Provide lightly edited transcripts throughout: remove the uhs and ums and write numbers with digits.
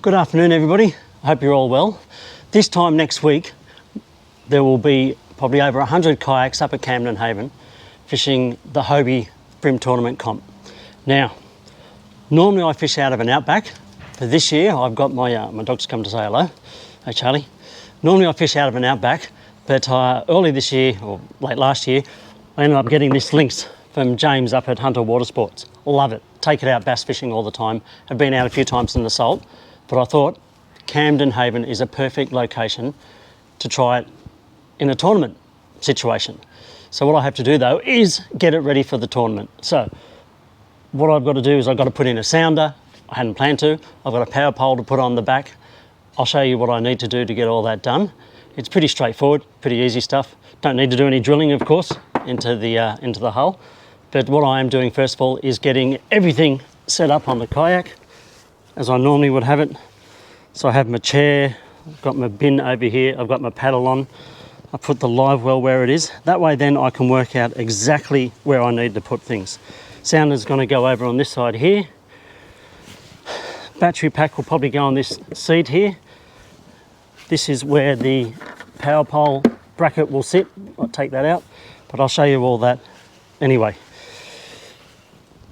Good afternoon, everybody. I hope you're all well. This time next week, there will be probably over 100 kayaks up at Camden Haven fishing the Hobie Brim Tournament comp. Now, normally I fish out of an outback, but this year I've got my dog's come to say hello. Hey, Charlie. Normally I fish out of an outback, but early this year, or late last year, I ended up getting this Lynx from James up at Hunter Water Sports. Love it. Take it out bass fishing all the time. I've been out a few times in the salt, but I thought Camden Haven is a perfect location to try it in a tournament situation. So what I have to do though is get it ready for the tournament. So what I've got to do is I've got to put in a sounder. I hadn't planned to. I've got a power pole to put on the back. I'll show you what I need to do to get all that done. It's pretty straightforward, pretty easy stuff. Don't need to do any drilling, of course, into the hull. But what I am doing first of all is getting everything set up on the kayak as I normally would have it. So I have my chair, I've got my bin over here, I've got my paddle on, I put the live well where it is. That way then I can work out exactly where I need to put things. Sounder's going to go over on this side here. Battery pack will probably go on this seat here. This is where the power pole bracket will sit. I'll take that out, but I'll show you all that anyway.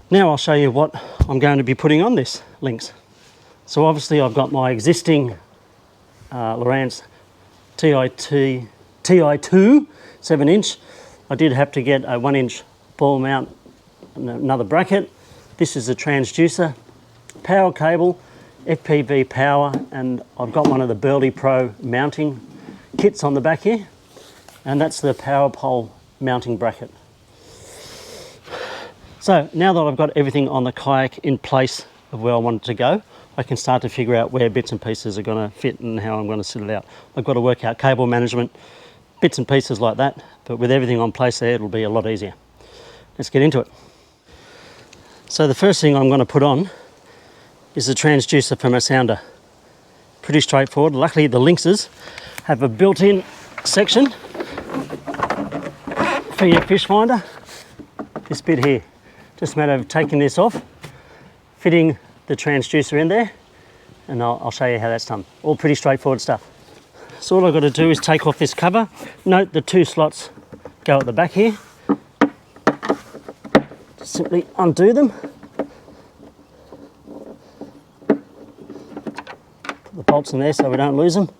Now I'll show you what I'm going to be putting on this Lynx. So obviously I've got my existing Lowrance TI2 7-inch. I did have to get a 1-inch ball mount and another bracket. This is a transducer, power cable, FPV power, and I've got one of the Burley Pro mounting kits on the back here, and that's the power pole mounting bracket. So now that I've got everything on the kayak in place of where I want it to go, I can start to figure out where bits and pieces are going to fit and how I'm going to sit it out. I've got to work out cable management, bits and pieces like that, but with everything on place there, it'll be a lot easier. Let's get into it. So the first thing I'm going to put on is the transducer for my sounder. Pretty straightforward. Luckily the Lynxes have a built-in section for your fish finder. This bit here. Just a matter of taking this off, fitting the transducer in there, and I'll show you how that's done. All pretty straightforward stuff. So all I've got to do is take off this cover. Note the 2 slots go at the back here. Just simply undo them. Put the bolts in there so we don't lose them.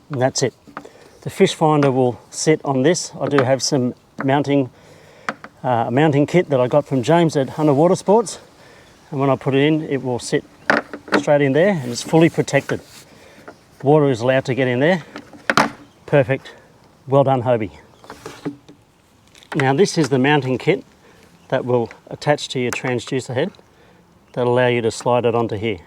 And that's it. The fish finder will sit on this. I do have some mounting kit that I got from James at Hunter Water Sports, and when I put it in, it will sit straight in there, and it's fully protected. Water is allowed to get in there. Perfect. Well done, Hobie. Now this is the mounting kit that will attach to your transducer head. That'll allow you to slide it onto here.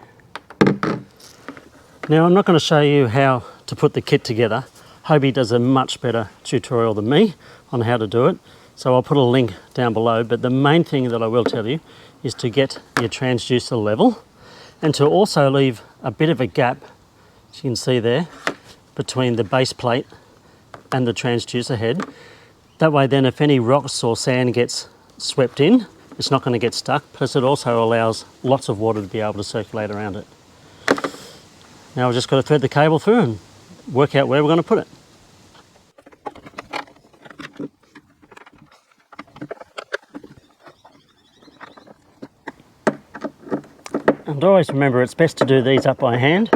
Now I'm not going to show you how to put the kit together. Hobie does a much better tutorial than me on how to do it, so I'll put a link down below, but the main thing that I will tell you is to get your transducer level and to also leave a bit of a gap, as you can see there, between the base plate and the transducer head. That way then if any rocks or sand gets swept in, it's not going to get stuck, plus it also allows lots of water to be able to circulate around it. Now we've just got to thread the cable through and work out where we're going to put it. And always remember it's best to do these up by hand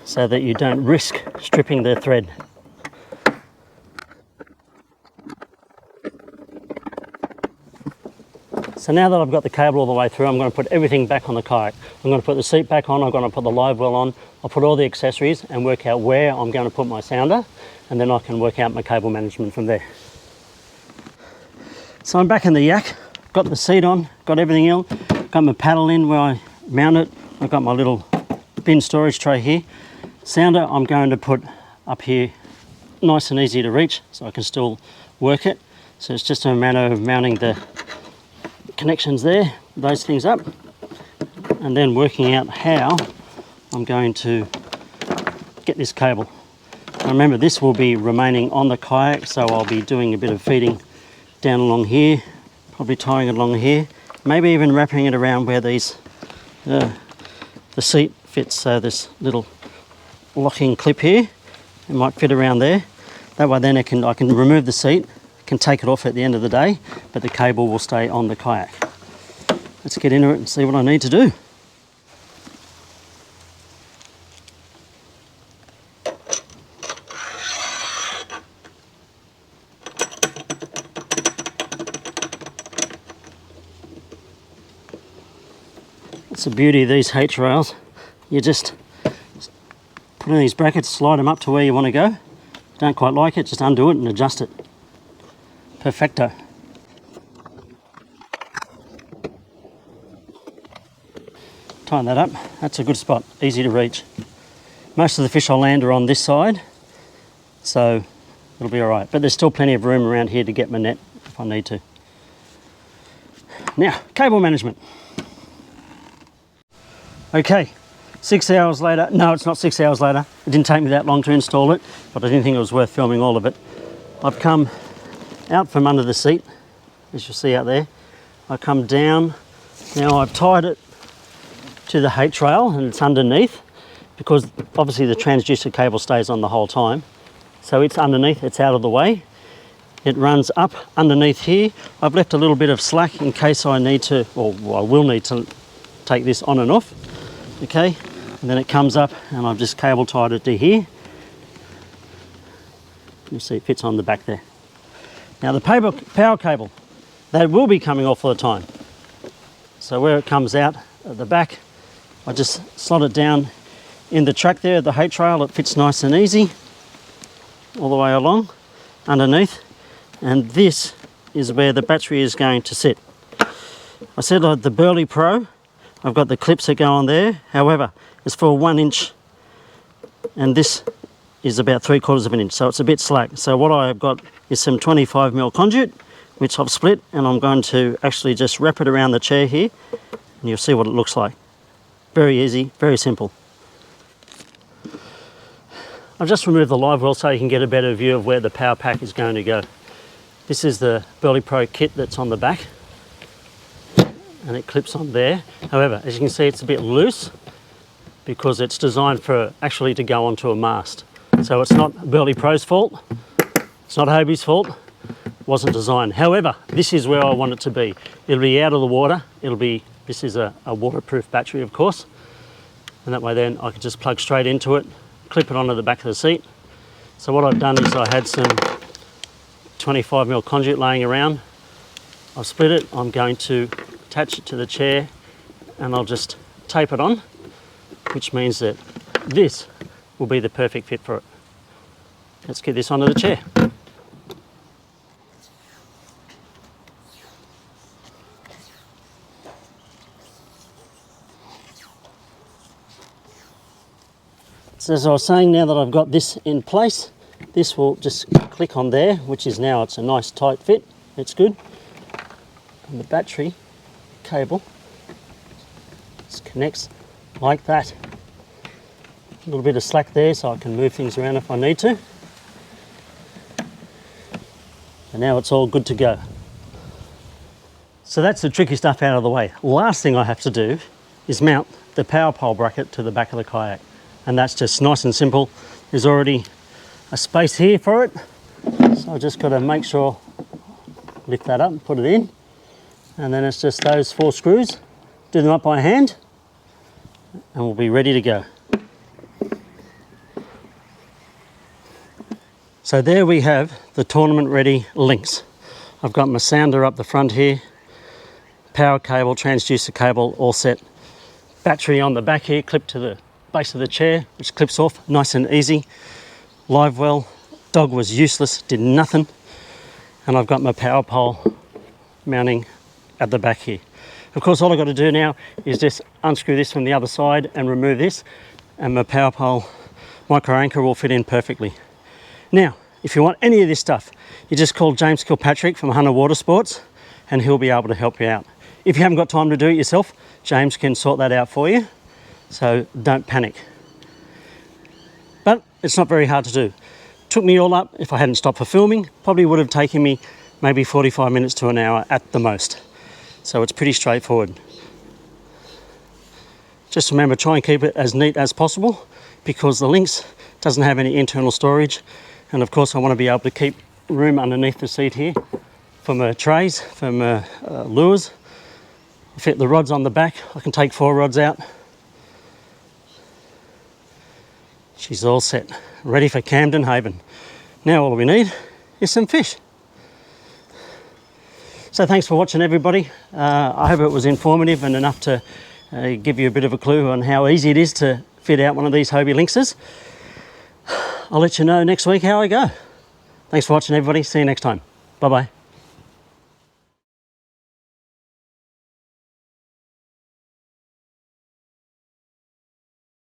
so that you don't risk stripping the thread. So now that I've got the cable all the way through, I'm going to put everything back on the kayak. I'm going to put the seat back on, I'm going to put the live well on, I'll put all the accessories and work out where I'm going to put my sounder, and then I can work out my cable management from there. So I'm back in the yak, got the seat on, got everything in, got my paddle in where I mount it, I've got my little bin storage tray here. Sounder I'm going to put up here, nice and easy to reach, so I can still work it. So it's just a matter of mounting the connections there, those things up, and then working out how I'm going to get this cable. Remember, this will be remaining on the kayak, so I'll be doing a bit of feeding down along here, probably tying it along here, maybe even wrapping it around where these the seat fits. So this little locking clip here, it might fit around there. That way then I can remove the seat, can take it off at the end of the day, but the cable will stay on the kayak. Let's get into it and see what I need to do. That's the beauty of these H rails. You just put in these brackets, slide them up to where you want to go. Don't quite like it, just undo it and adjust it. Perfecto. Tighten that up, that's a good spot, easy to reach. Most of the fish I'll land are on this side, so it'll be all right. But there's still plenty of room around here to get my net if I need to. Now, cable management. Okay, 6 hours later. No, it's not 6 hours later. It didn't take me that long to install it, but I didn't think it was worth filming all of it. I've come out from under the seat, as you'll see out there. I come down. Now I've tied it to the H rail and it's underneath, because obviously the transducer cable stays on the whole time. So it's underneath, it's out of the way. It runs up underneath here. I've left a little bit of slack in case I need to, or I will need to take this on and off. Okay, and then it comes up and I've just cable tied it to here. You see it fits on the back there. Now the power cable, that will be coming off all the time. So where it comes out at the back, I just slot it down in the track there, the H rail. It fits nice and easy all the way along underneath. And this is where the battery is going to sit. I said I had the Burley Pro. I've got the clips that go on there. However, it's for 1 inch and this is about 3/4 of an inch, so it's a bit slack. So what I've got is some 25mm conduit, which I've split, and I'm going to actually just wrap it around the chair here and you'll see what it looks like. Very easy, very simple. I've just removed the live well so you can get a better view of where the power pack is going to go. This is the Burley Pro kit that's on the back, and it clips on there. However, as you can see, it's a bit loose because it's designed for actually to go onto a mast. So it's not Burley Pro's fault, it's not Hobie's fault, it wasn't designed. However, this is where I want it to be. It'll be out of the water, this is a waterproof battery, of course, and that way then I can just plug straight into it, clip it onto the back of the seat. So what I've done is I had some 25mm conduit laying around. I've split it, I'm going to attach it to the chair and I'll just tape it on, which means that this will be the perfect fit for it. Let's get this onto the chair. So as I was saying, now that I've got this in place, this will just click on there, which is now, it's a nice tight fit, it's good. And the battery cable just connects like that. A little bit of slack there so I can move things around if I need to. And now it's all good to go. So that's the tricky stuff out of the way. Last thing I have to do is mount the power pole bracket to the back of the kayak. And that's just nice and simple. There's already a space here for it. So I've just got to make sure, lift that up and put it in. And then it's just those 4 screws, do them up by hand, and we'll be ready to go. So there we have the tournament ready Lynx. I've got my sounder up the front here, power cable, transducer cable all set, battery on the back here, clipped to the base of the chair, which clips off nice and easy. Live well, dog was useless, did nothing. And I've got my power pole mounting at the back here. Of course, all I've got to do now is just unscrew this from the other side and remove this, and my power pole micro anchor will fit in perfectly. Now, if you want any of this stuff, you just call James Kilpatrick from Hunter Water Sports and he'll be able to help you out. If you haven't got time to do it yourself, James can sort that out for you, so don't panic. But it's not very hard to do. Took me all up, if I hadn't stopped for filming, probably would have taken me maybe 45 minutes to an hour at the most. So it's pretty straightforward. Just remember, try and keep it as neat as possible, because the Lynx doesn't have any internal storage. And of course I want to be able to keep room underneath the seat here for my trays, for my lures. Fit the rods on the back. I can take 4 rods out. She's all set, ready for Camden Haven. Now all we need is some fish. So thanks for watching, everybody. I hope it was informative and enough to give you a bit of a clue on how easy it is to fit out one of these Hobie Lynxes. I'll let you know next week how I go. Thanks for watching, everybody. See you next time. Bye-bye.